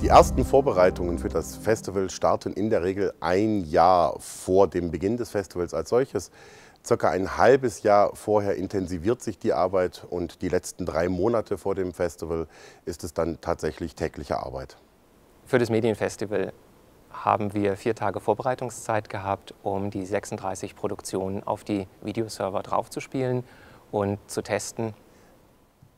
Die ersten Vorbereitungen für das Festival starten in der Regel ein Jahr vor dem Beginn des Festivals als solches. Circa ein halbes Jahr vorher intensiviert sich die Arbeit und die letzten 3 Monate vor dem Festival ist es dann tatsächlich tägliche Arbeit. Für das Medienfestival haben wir 4 Tage Vorbereitungszeit gehabt, um die 36 Produktionen auf die Videoserver draufzuspielen und zu testen.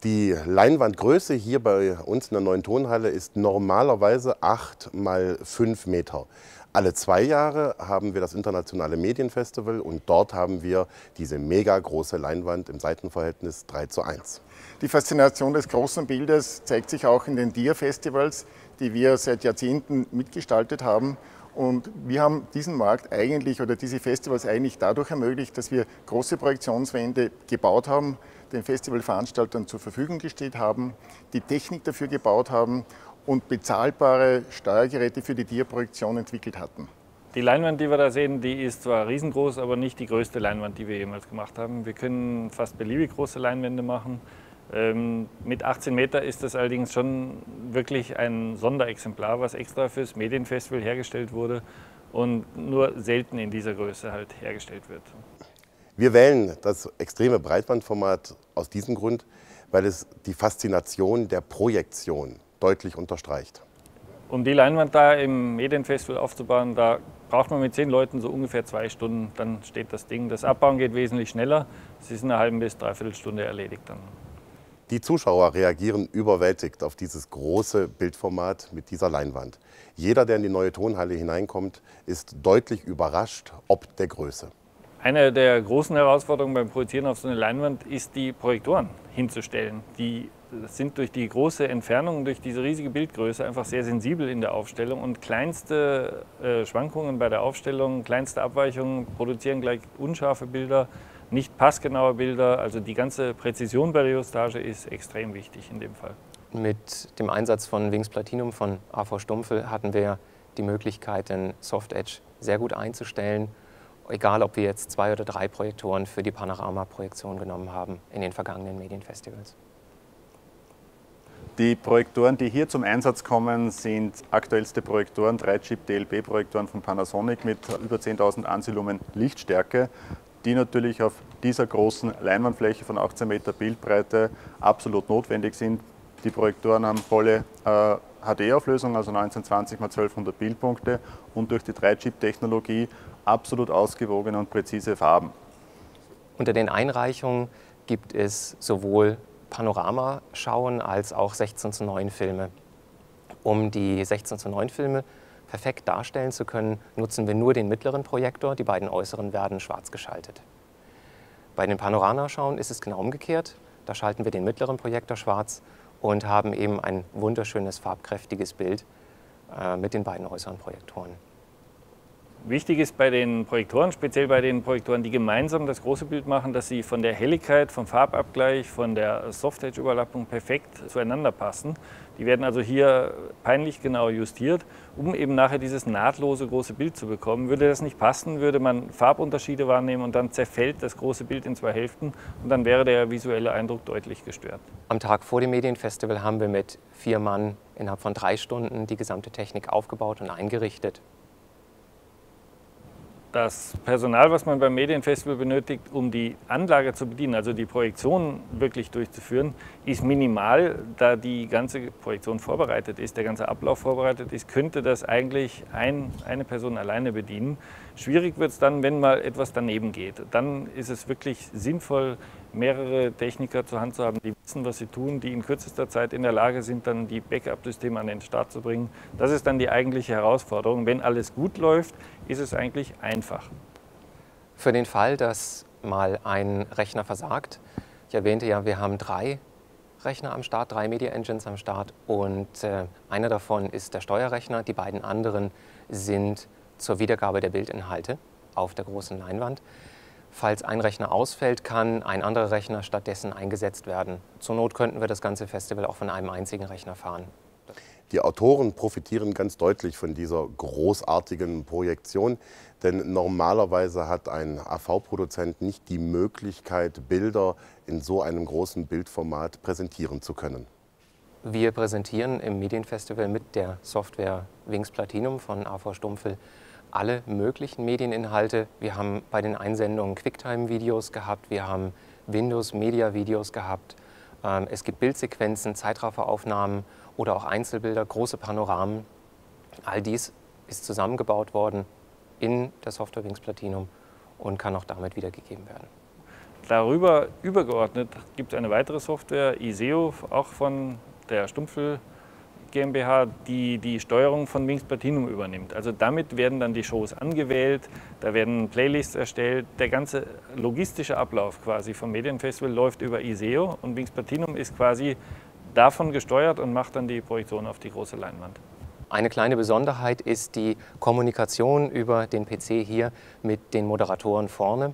Die Leinwandgröße hier bei uns in der Neuen Tonhalle ist normalerweise 8 mal 5 Meter. Alle 2 Jahre haben wir das Internationale Medienfestival und dort haben wir diese mega große Leinwand im Seitenverhältnis 3:1. Die Faszination des großen Bildes zeigt sich auch in den Dia-Festivals, die wir seit Jahrzehnten mitgestaltet haben. Und wir haben diesen Markt eigentlich oder diese Festivals eigentlich dadurch ermöglicht, dass wir große Projektionswände gebaut haben, den Festivalveranstaltern zur Verfügung gestellt haben, die Technik dafür gebaut haben und bezahlbare Steuergeräte für die Dia-Projektion entwickelt hatten. Die Leinwand, die wir da sehen, die ist zwar riesengroß, aber nicht die größte Leinwand, die wir jemals gemacht haben. Wir können fast beliebig große Leinwände machen. Mit 18 Meter ist das allerdings schon wirklich ein Sonderexemplar, was extra fürs Medienfestival hergestellt wurde und nur selten in dieser Größe halt hergestellt wird. Wir wählen das extreme Breitbandformat aus diesem Grund, weil es die Faszination der Projektion deutlich unterstreicht. Um die Leinwand da im Medienfestival aufzubauen, da braucht man mit 10 Leuten so ungefähr 2 Stunden, dann steht das Ding. Das Abbauen geht wesentlich schneller, es ist in einer halben bis dreiviertel Stunde erledigt dann. Die Zuschauer reagieren überwältigt auf dieses große Bildformat mit dieser Leinwand. Jeder, der in die Neue Tonhalle hineinkommt, ist deutlich überrascht ob der Größe. Eine der großen Herausforderungen beim Projizieren auf so eine Leinwand ist, die Projektoren hinzustellen. Die sind durch die große Entfernung, durch diese riesige Bildgröße einfach sehr sensibel in der Aufstellung und kleinste Schwankungen bei der Aufstellung, kleinste Abweichungen produzieren gleich unscharfe Bilder, nicht passgenaue Bilder. Also die ganze Präzision bei der Justage ist extrem wichtig in dem Fall. Mit dem Einsatz von Wings Platinum von AV Stumpfe hatten wir die Möglichkeit, den Soft Edge sehr gut einzustellen. Egal, ob wir jetzt 2 oder 3 Projektoren für die Panorama-Projektion genommen haben in den vergangenen Medienfestivals. Die Projektoren, die hier zum Einsatz kommen, sind aktuellste Projektoren, 3-Chip-DLP-Projektoren von Panasonic mit über 10.000 Ansilumen Lichtstärke, die natürlich auf dieser großen Leinwandfläche von 18 Meter Bildbreite absolut notwendig sind. Die Projektoren haben volle HD-Auflösung, also 1920 x 1200 Bildpunkte und durch die 3-Chip-Technologie absolut ausgewogene und präzise Farben. Unter den Einreichungen gibt es sowohl Panoramaschauen als auch 16:9 Filme. Um die 16:9 Filme perfekt darstellen zu können, nutzen wir nur den mittleren Projektor, die beiden äußeren werden schwarz geschaltet. Bei den Panoramaschauen ist es genau umgekehrt. Da schalten wir den mittleren Projektor schwarz und haben eben ein wunderschönes, farbkräftiges Bild mit den beiden äußeren Projektoren. Wichtig ist bei den Projektoren, speziell bei den Projektoren, die gemeinsam das große Bild machen, dass sie von der Helligkeit, vom Farbabgleich, von der Soft-Edge-Überlappung perfekt zueinander passen. Die werden also hier peinlich genau justiert, um eben nachher dieses nahtlose große Bild zu bekommen. Würde das nicht passen, würde man Farbunterschiede wahrnehmen und dann zerfällt das große Bild in 2 Hälften und dann wäre der visuelle Eindruck deutlich gestört. Am Tag vor dem Medienfestival haben wir mit 4 Mann innerhalb von 3 Stunden die gesamte Technik aufgebaut und eingerichtet. Das Personal, was man beim Medienfestival benötigt, um die Anlage zu bedienen, also die Projektion wirklich durchzuführen, ist minimal. Da die ganze Projektion vorbereitet ist, der ganze Ablauf vorbereitet ist, könnte das eigentlich eine Person alleine bedienen. Schwierig wird es dann, wenn mal etwas daneben geht. Dann ist es wirklich sinnvoll, mehrere Techniker zur Hand zu haben, die wissen, was sie tun, die in kürzester Zeit in der Lage sind, dann die Backup-Systeme an den Start zu bringen. Das ist dann die eigentliche Herausforderung. Wenn alles gut läuft, ist es eigentlich einfach. Für den Fall, dass mal ein Rechner versagt, ich erwähnte ja, wir haben 3 Rechner am Start, 3 Media Engines am Start und einer davon ist der Steuerrechner, die beiden anderen sind zur Wiedergabe der Bildinhalte auf der großen Leinwand. Falls ein Rechner ausfällt, kann ein anderer Rechner stattdessen eingesetzt werden. Zur Not könnten wir das ganze Festival auch von einem einzigen Rechner fahren. Die Autoren profitieren ganz deutlich von dieser großartigen Projektion, denn normalerweise hat ein AV-Produzent nicht die Möglichkeit, Bilder in so einem großen Bildformat präsentieren zu können. Wir präsentieren im Medienfestival mit der Software Wings Platinum von AV Stumpfel alle möglichen Medieninhalte. Wir haben bei den Einsendungen Quicktime-Videos gehabt, wir haben Windows-Media-Videos gehabt. Es gibt Bildsequenzen, Zeitrafferaufnahmen oder auch Einzelbilder, große Panoramen. All dies ist zusammengebaut worden in der Software Wings Platinum und kann auch damit wiedergegeben werden. Darüber übergeordnet gibt es eine weitere Software, ISEO, auch von der Stumpfel GmbH, die die Steuerung von Wings Platinum übernimmt. Also damit werden dann die Shows angewählt, da werden Playlists erstellt. Der ganze logistische Ablauf quasi vom Medienfestival läuft über ISEO und Wings Platinum ist quasi davon gesteuert und macht dann die Projektion auf die große Leinwand. Eine kleine Besonderheit ist die Kommunikation über den PC hier mit den Moderatoren vorne.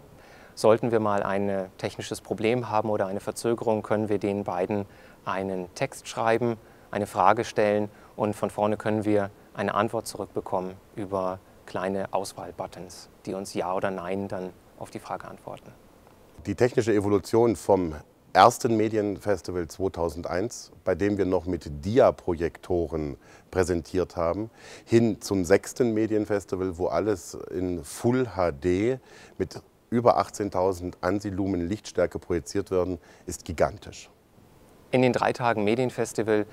Sollten wir mal ein technisches Problem haben oder eine Verzögerung, können wir den beiden einen Text schreiben, eine Frage stellen und von vorne können wir eine Antwort zurückbekommen über kleine Auswahlbuttons, die uns Ja oder Nein dann auf die Frage antworten. Die technische Evolution vom ersten Medienfestival 2001, bei dem wir noch mit Dia-Projektoren präsentiert haben, hin zum 6. Medienfestival, wo alles in Full HD mit über 18.000 Ansilumen Lichtstärke projiziert werden, ist gigantisch. In den 3 Tagen Medienfestival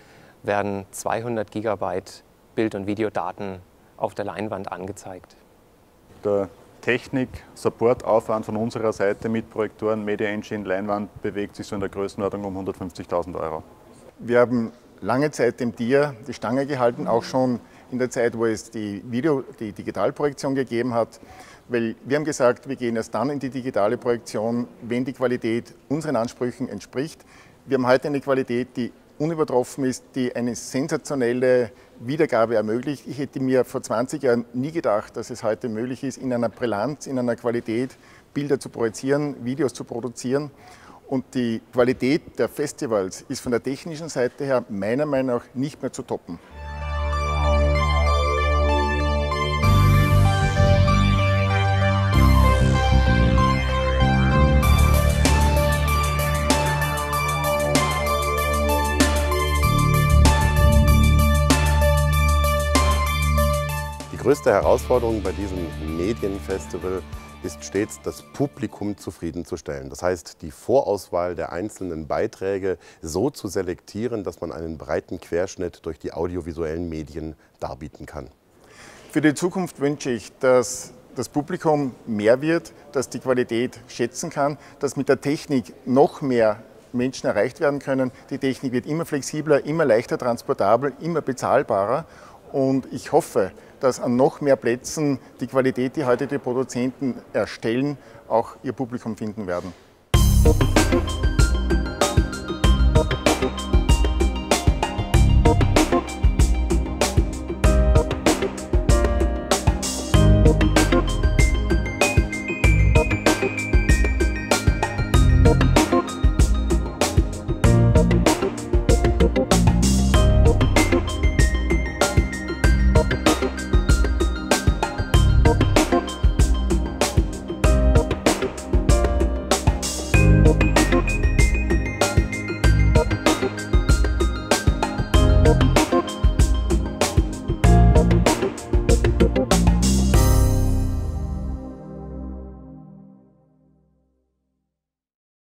werden 200 Gigabyte Bild- und Videodaten auf der Leinwand angezeigt. Der Technik-Support-Aufwand von unserer Seite mit Projektoren, Media Engine, Leinwand bewegt sich so in der Größenordnung um 150.000 €. Wir haben lange Zeit dem Dia die Stange gehalten, auch schon in der Zeit, wo es die Digitalprojektion gegeben hat. Weil wir haben gesagt, wir gehen erst dann in die digitale Projektion, wenn die Qualität unseren Ansprüchen entspricht. Wir haben heute eine Qualität, die unübertroffen ist, die eine sensationelle Wiedergabe ermöglicht. Ich hätte mir vor 20 Jahren nie gedacht, dass es heute möglich ist, in einer Brillanz, in einer Qualität Bilder zu projizieren, Videos zu produzieren. Und die Qualität der Festivals ist von der technischen Seite her meiner Meinung nach nicht mehr zu toppen. Die größte Herausforderung bei diesem Medienfestival ist stets, das Publikum zufriedenzustellen. Das heißt, die Vorauswahl der einzelnen Beiträge so zu selektieren, dass man einen breiten Querschnitt durch die audiovisuellen Medien darbieten kann. Für die Zukunft wünsche ich, dass das Publikum mehr wird, dass die Qualität schätzen kann, dass mit der Technik noch mehr Menschen erreicht werden können. Die Technik wird immer flexibler, immer leichter transportabel, immer bezahlbarer. Und ich hoffe, dass an noch mehr Plätzen die Qualität, die heute die Produzenten erstellen, auch ihr Publikum finden werden.